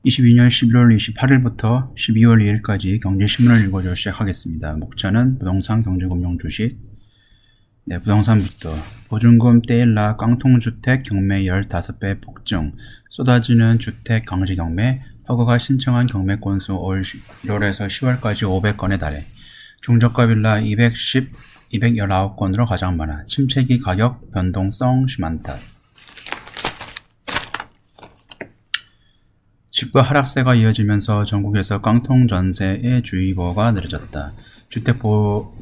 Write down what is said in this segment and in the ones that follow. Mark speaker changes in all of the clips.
Speaker 1: 22년 11월 28일부터 12월 2일까지 경제신문을 읽어줘 시작하겠습니다. 목차는 부동산, 경제금융, 주식. 네, 부동산부터 보증금 떼일라 깡통주택 경매 15배 폭증, 쏟아지는 주택 강제 경매, 허가가 신청한 경매 건수 올 1월에서 10월까지 500건에 달해 중저가 빌라 219건으로 가장 많아 침체기 가격 변동성 심한 탓. 집가 하락세가 이어지면서 전국에서 깡통 전세의 주의보가 내려졌다.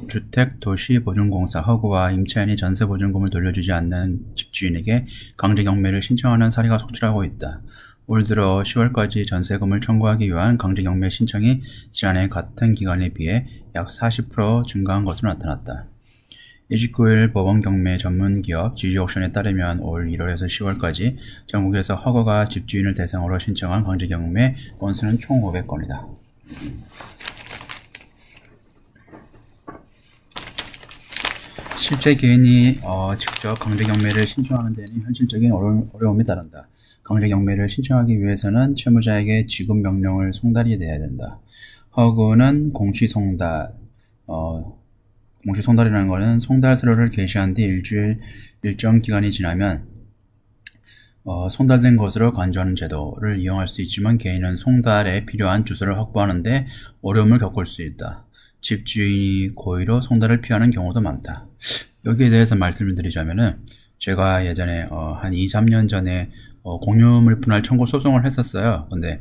Speaker 1: 주택도시보증공사 허구와 임차인이 전세보증금을 돌려주지 않는 집주인에게 강제 경매를 신청하는 사례가 속출하고 있다. 올 들어 10월까지 전세금을 청구하기 위한 강제 경매 신청이 지난해 같은 기간에 비해 약 40% 증가한 것으로 나타났다. 29일 법원경매 전문기업 GG옥션에 따르면 올 1월에서 10월까지 전국에서 허가가 집주인을 대상으로 신청한 강제경매 건수는 총 500건이다. 실제 개인이 직접 강제경매를 신청하는 데는 현실적인 어려움이 따른다. 강제경매를 신청하기 위해서는 채무자에게 지급명령을 송달해야 된다. 허구는 공시송달이라는 것은 송달 서류를 게시한 뒤 일정 기간이 지나면 송달된 것으로 간주하는 제도를 이용할 수 있지만 개인은 송달에 필요한 주소를 확보하는 데 어려움을 겪을 수 있다. 집주인이 고의로 송달을 피하는 경우도 많다. 여기에 대해서 말씀을 드리자면은 제가 예전에 한 2-3년 전에 공유물 분할 청구 소송을 했었어요. 근데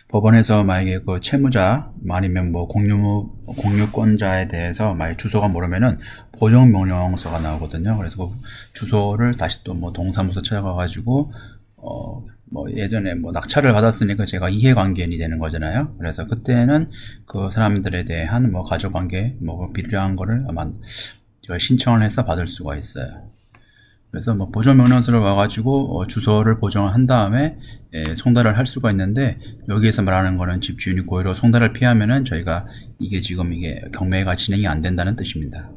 Speaker 1: 법원에서 만약에 그 채무자 아니면 뭐 공유권자에 대해서 만약 주소가 모르면은 보정명령서가 나오거든요. 그래서 그 주소를 다시 또 뭐 동사무소 찾아가가지고 뭐 예전에 뭐 낙찰을 받았으니까 제가 이해관계인이 되는 거잖아요. 그래서 그때는 그 사람들에 대한 뭐 가족관계 뭐 필요한 거를 아마 신청을 해서 받을 수가 있어요. 그래서 뭐 보정명령서를 와가지고 주소를 보정한 다음에 송달을 할 수가 있는데, 여기에서 말하는 거는 집주인이 고의로 송달을 피하면은 저희가 이게 경매가 진행이 안 된다는 뜻입니다.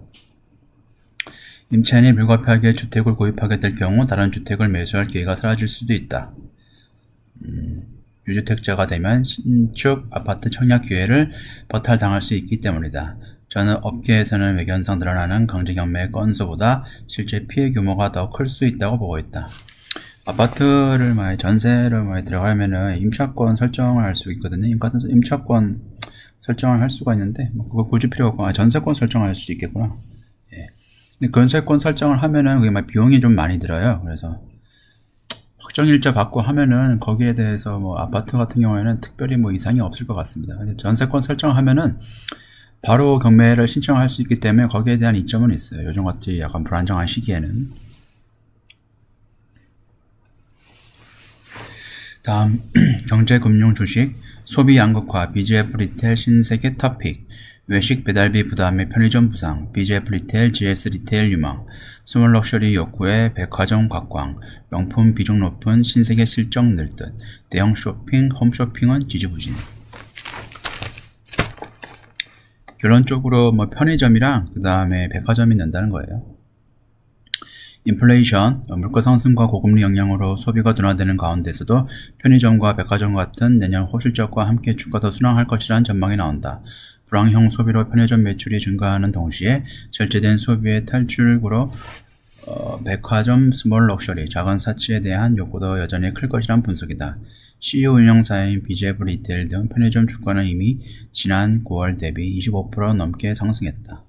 Speaker 1: 임차인이 불가피하게 주택을 구입하게 될 경우 다른 주택을 매수할 기회가 사라질 수도 있다. 유주택자가 되면 신축 아파트 청약 기회를 박탈당할 수 있기 때문이다. 저는 업계에서는 외견상 드러나는 강제경매 건수보다 실제 피해 규모가 더 클 수 있다고 보고 있다. 아파트를 전세를 들어가면은 임차권 설정을 할 수 있거든요. 임차권 설정을 할 수가 있는데 그거 굳이 필요 없고 전세권 설정할 수 있겠구나. 예. 근데 전세권 설정을 하면은 그게 비용이 좀 많이 들어요. 그래서 확정일자 받고 하면은 거기에 대해서 뭐 아파트 같은 경우에는 특별히 뭐 이상이 없을 것 같습니다. 근데 전세권 설정하면은 바로 경매를 신청할 수 있기 때문에 거기에 대한 이점은 있어요. 요즘같이 약간 불안정한 시기에는. 다음 경제금융 주식 소비 양극화 BGF 리테일 신세계 토픽 외식 배달비 부담의 편의점 부상 BGF 리테일 GS 리테일 유망 스몰 럭셔리 욕구의 백화점 각광 명품 비중 높은 신세계 실적 늘듯 대형 쇼핑 홈쇼핑은 지지부진. 결론적으로 뭐 편의점이랑 그 다음에 백화점이 는다는 거예요. 인플레이션, 물가 상승과 고금리 영향으로 소비가 둔화되는 가운데서도 편의점과 백화점 같은 내년 호실적과 함께 주가도 순항할 것이라는 전망이 나온다. 불황형 소비로 편의점 매출이 증가하는 동시에 절제된 소비의 탈출구로 백화점, 스몰 럭셔리, 작은 사치에 대한 욕구도 여전히 클 것이란 분석이다. CEO 운영사인 BGF 리테일 등 편의점 주가는 이미 지난 9월 대비 25% 넘게 상승했다.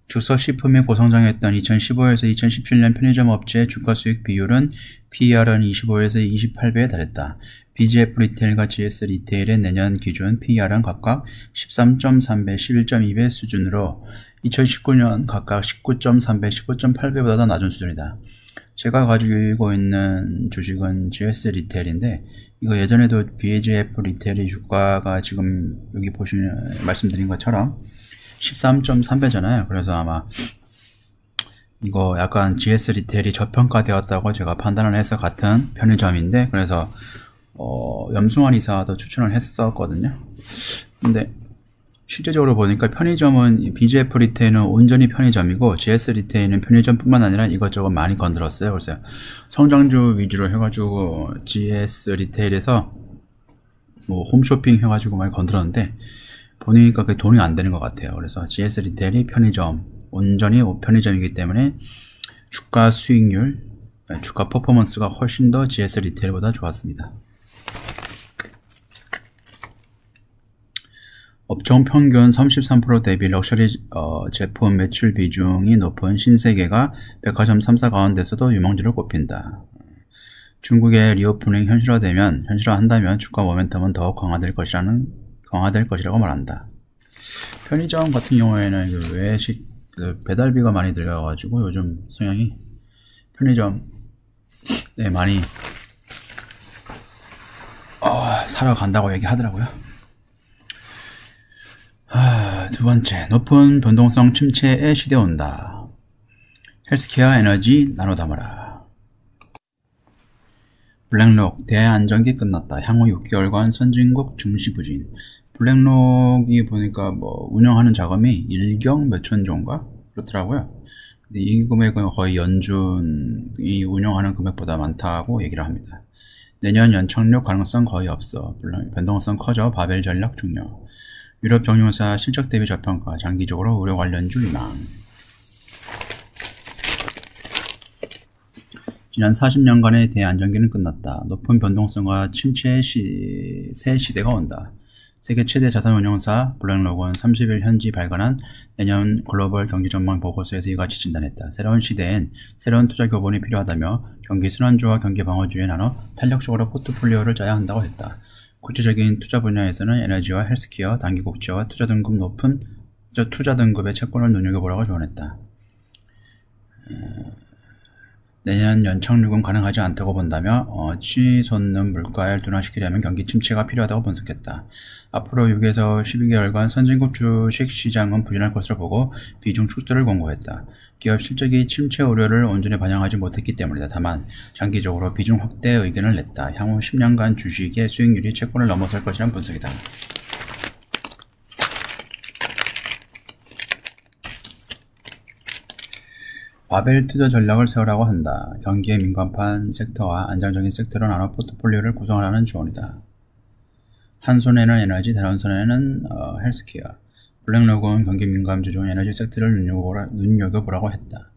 Speaker 1: 주서식품이 고성장했던 2015에서 2017년 편의점 업체의 주가 수익 비율은 PER은 25에서 28배에 달했다. BGF 리테일과 GS 리테일의 내년 기준 PER은 각각 13.3배, 11.2배 수준으로 2019년 각각 19.3배, 19.8배보다 더 낮은 수준이다. 제가 가지고 있는 주식은 GS 리테일인데 이거 예전에도 BGF 리테일의 주가가 지금 여기 보시면 말씀드린 것처럼 13.3배잖아요. 그래서 아마 이거 약간 GS 리테일이 저평가되었다고 제가 판단을 해서 같은 편의점인데 그래서 염승환 이사도 추천을 했었거든요. 근데 실제적으로 보니까 편의점은 BGF 리테일은 온전히 편의점이고 GS 리테일은 편의점뿐만 아니라 이것저것 많이 건드렸어요. 그래서 성장주 위주로 해가지고 GS 리테일에서 뭐 홈쇼핑 해가지고 많이 건드렸는데 보니까 그게 돈이 안 되는 것 같아요. 그래서 GS 리테일이 편의점, 온전히 편의점이기 때문에 주가 수익률, 주가 퍼포먼스가 훨씬 더 GS 리테일보다 좋았습니다. 업종 평균 33% 대비 럭셔리 제품 매출 비중이 높은 신세계가 백화점 3사 가운데서도 유망주를 꼽힌다. 중국의 리오프닝 현실화한다면 주가 모멘텀은 더욱 강화될 것이라고 말한다. 편의점 같은 경우에는 그 외식 배달비가 많이 들어가가지고 요즘 성향이 편의점 많이 사러 간다고 얘기하더라고요. 두 번째, 높은 변동성 침체의 시대 온다. 헬스케어 에너지 나눠 담아라. 블랙록 대안전기 끝났다. 향후 6개월간 선진국 증시 부진. 블랙록이 보니까 뭐 운영하는 자금이 1경 몇천 조인가 그렇더라고요. 근데 이 금액은 거의 연준이 운영하는 금액보다 많다고 얘기를 합니다. 내년 연착륙 가능성 거의 없어. 변동성 커져. 바벨 전략 중요. 유럽 정유사 실적 대비 저평가. 장기적으로 우려 관련주 유망. 지난 40년간의 대안전기는 끝났다. 높은 변동성과 침체의 새 시대가 온다. 세계 최대 자산운용사 블랙록은 30일 현지 발간한 내년 글로벌 경기전망 보고서에서 이같이 진단했다. 새로운 시대엔 새로운 투자 교본이 필요하다며 경기 순환주와 경기 방어주에 나눠 탄력적으로 포트폴리오를 짜야 한다고 했다. 구체적인 투자 분야에서는 에너지와 헬스케어, 단기 국채와 투자 등급의 채권을 눈여겨보라고 조언했다. 내년 연착륙은 가능하지 않다고 본다며 치솟는 물가를 둔화시키려면 경기 침체가 필요하다고 분석했다. 앞으로 6에서 12개월간 선진국 주식 시장은 부진할 것으로 보고 비중 축소를 권고했다. 기업 실적이 침체 우려를 온전히 반영하지 못했기 때문이다. 다만 장기적으로 비중 확대 의견을 냈다. 향후 10년간 주식의 수익률이 채권을 넘어설 것이라는 분석이다. 바벨 투자 전략을 세우라고 한다. 경기에 민감한 섹터와 안정적인 섹터로 나눠 포트폴리오를 구성하라는 조언이다. 한 손에는 에너지, 다른 손에는 헬스케어. 블랙록은 경기 민감주 중 에너지 sek터를 눈여겨보라고 했다.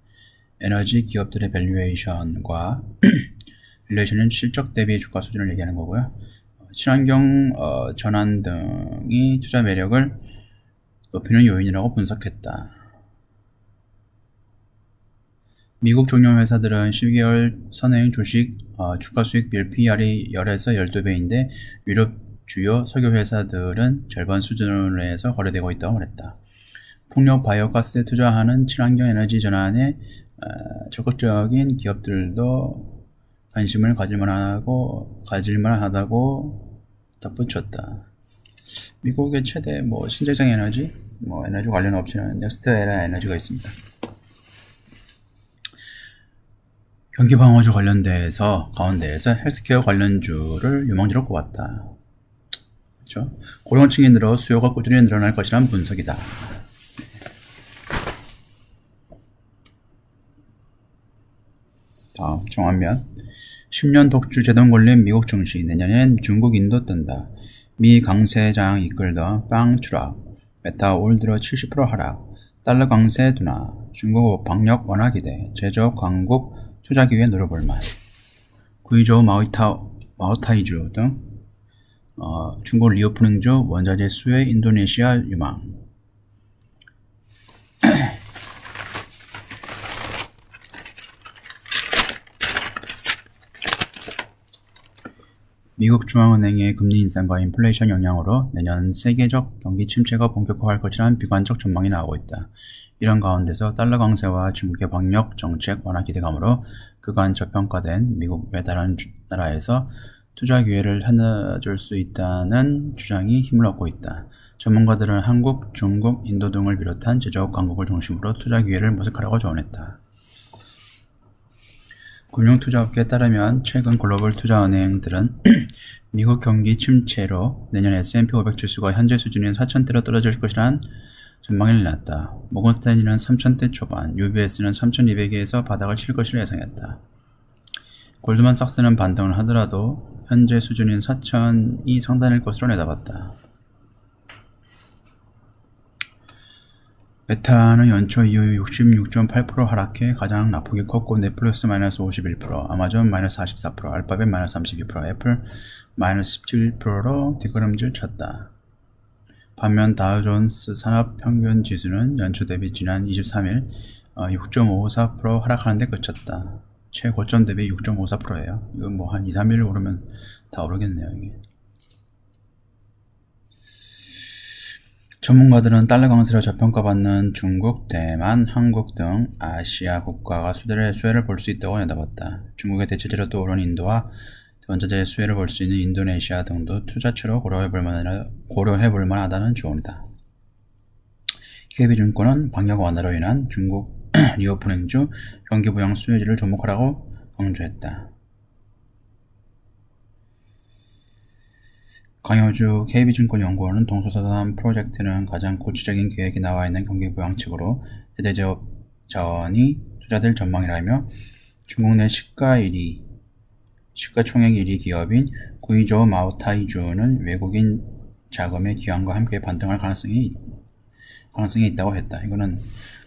Speaker 1: 에너지 기업들의 밸류에이션과 밸류에이션은 실적 대비 주가 수준을 얘기하는 거고요. 친환경 전환 등이 투자 매력을 높이는 요인이라고 분석했다. 미국 종료회사들은 12개월 선행 주식 주가 수익 비율 PR이 10에서 12배인데 유럽 주요 석유회사들은 절반 수준에서 거래되고 있다고 말했다. 풍력 바이오가스에 투자하는 친환경 에너지 전환에 적극적인 기업들도 관심을 가질만하다고 덧붙였다. 미국의 최대 신재생 에너지, 에너지 관련 업체는 넥스트에라 에너지가 있습니다. 경기 방어주 가운데에서 헬스케어 관련주를 유망주로 꼽았다. 그렇죠? 고령층이 늘어 수요가 꾸준히 늘어날 것이라는 분석이다. 다음 정한면 10년 독주 제동 걸린 미국 증시. 내년엔 중국 인도 뜬다. 미 강세장 이끌던 빵 추락. 메타 올 들어 70% 하락. 달러 강세 둔화. 중국 방역 완화 기대. 제조업 강국 투자 기회 노려볼만. 구이조 마오타이주 등 중국 리오프닝주 원자재 수혜 인도네시아 유망. 미국 중앙은행의 금리 인상과 인플레이션 영향으로 내년 세계적 경기 침체가 본격화할 것이라는 비관적 전망이 나오고 있다. 이런 가운데서 달러 강세와 중국의 방역 정책 완화 기대감으로 그간 저평가된 미국 외 다른 나라에서 투자 기회를 찾아줄 수 있다는 주장이 힘을 얻고 있다. 전문가들은 한국, 중국, 인도 등을 비롯한 제조업 강국을 중심으로 투자 기회를 모색하라고 조언했다. 금융투자업계에 따르면 최근 글로벌 투자은행들은 미국 경기 침체로 내년 S&P 500 지수가 현재 수준인 4,000대로 떨어질 것이라는 전망을 내놨다. 모건스탠리는 3,000대 초반, UBS는 3,200에서 바닥을 칠 것이라 예상했다. 골드만삭스는 반등을 하더라도 현재 수준인 4,000이 상단일 것으로 내다봤다. 메타는 연초 이후 66.8% 하락해 가장 낙폭이 컸고 넷플릭스 마이너스 51%, 아마존 마이너스 44%, 알파벳 마이너스 32%, 애플 마이너스 17%로 뒷걸음질 쳤다. 반면 다우존스 산업평균 지수는 연초 대비 지난 23일 6.54% 하락하는 데 그쳤다. 최고점 대비 6.54%예요. 이건 뭐 한 2, 3일 오르면 다 오르겠네요. 이게. 전문가들은 달러 강세로 저평가받는 중국, 대만, 한국 등 아시아 국가가 수혜를 볼 수 있다고 내다봤다. 중국의 대체재로 떠오른 인도와 원자재의 수혜를 볼 수 있는 인도네시아 등도 투자처로 고려해볼 만하다는 조언이다. KB증권은 방역 완화로 인한 중국 리오프닝 중 경기 부양 수혜주를 주목하라고 강조했다. 강효주 KB증권연구원은 동서서단 프로젝트는 가장 구체적인 계획이 나와 있는 경기 부양책으로 대대적 자원이 투자될 전망이라며 중국 내 시가총액 1위 기업인 구이조 마오타이주는 외국인 자금의 기환과 함께 반등할 가능성이 있다고 했다. 이거는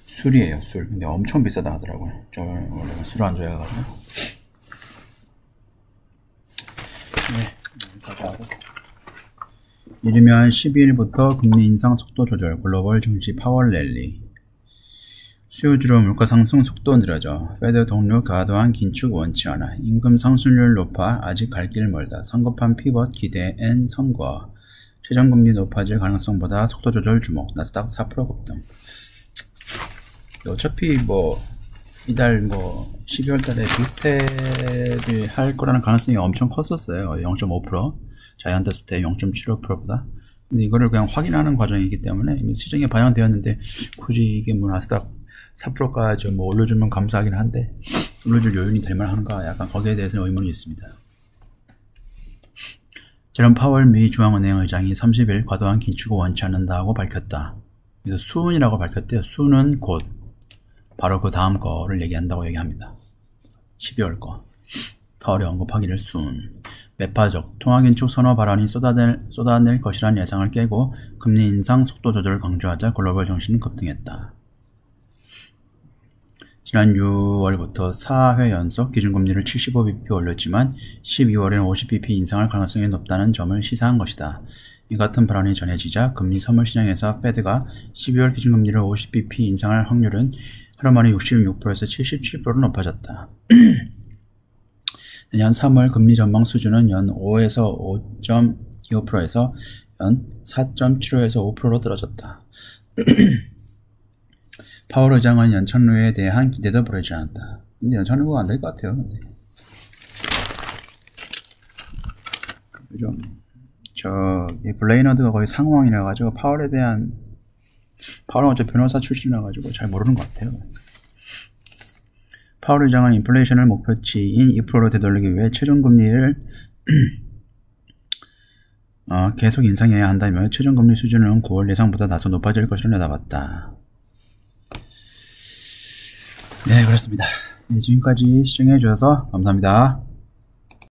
Speaker 1: 술이에요, 술. 근데 엄청 비싸다 하더라고요. 저 원래 술을 안 좋아해가지고. 네, 가져가고. 이르면 12일부터 금리 인상 속도 조절, 글로벌 증시 파월 랠리. 수요주로 물가 상승 속도 느려져. 페드 동료 과도한 긴축 원치 않아. 임금 상승률 높아 아직 갈 길 멀다. 선거판 피벗 기대엔 선거. 최저금리 높아질 가능성보다 속도 조절 주목. 나스닥 4% 급등. 어차피 이달 12월 달에 비슷하게 할 거라는 가능성이 엄청 컸었어요. 0.5%. 자이언트 때 0.75%보다. 근데 이거를 그냥 확인하는 과정이기 때문에 이미 시장에 반영되었는데 굳이 이게 나스닥 4%까지 올려주면 감사하긴 한데 올려줄 요인이 될 만한가 약간 거기에 대해서는 의문이 있습니다. 제롬 파월 미 중앙은행 의장이 30일 과도한 긴축을 원치 않는다고 밝혔다. 그래서 수은이라고 밝혔대요. 수는 곧 바로 그 다음 거를 얘기한다고 얘기합니다. 12월 거. 파월이 언급하기를 수은. 매파적 통화긴축 선호 발언이 쏟아낼 것이란 예상을 깨고 금리 인상 속도 조절을 강조하자 글로벌 증시는 급등했다. 지난 6월부터 4회 연속 기준금리를 75bp 올렸지만 12월에는 50bp 인상할 가능성이 높다는 점을 시사한 것이다. 이 같은 발언이 전해지자 금리 선물 시장에서 페드가 12월 기준금리를 50bp 인상할 확률은 하루 만에 66%에서 77%로 높아졌다. 내년 3월 금리 전망 수준은 연 5에서 5.25%에서 연 4.75에서 5%로 떨어졌다. 파월 의장은 연착륙에 대한 기대도 보이지 않았다. 근데 연착륙은 안 될 것 같아요. 근데 좀 블레이너드가 거의 상황이라 가지고 파월은 어차피 변호사 출신이라 가지고 잘 모르는 것 같아요. 파월 의장은 인플레이션을 목표치인 2%로 되돌리기 위해 최종금리를 계속 인상해야 한다며 최종금리 수준은 9월 예상보다 다소 높아질 것으로 내다봤다. 네, 그렇습니다. 네, 지금까지 시청해 주셔서 감사합니다.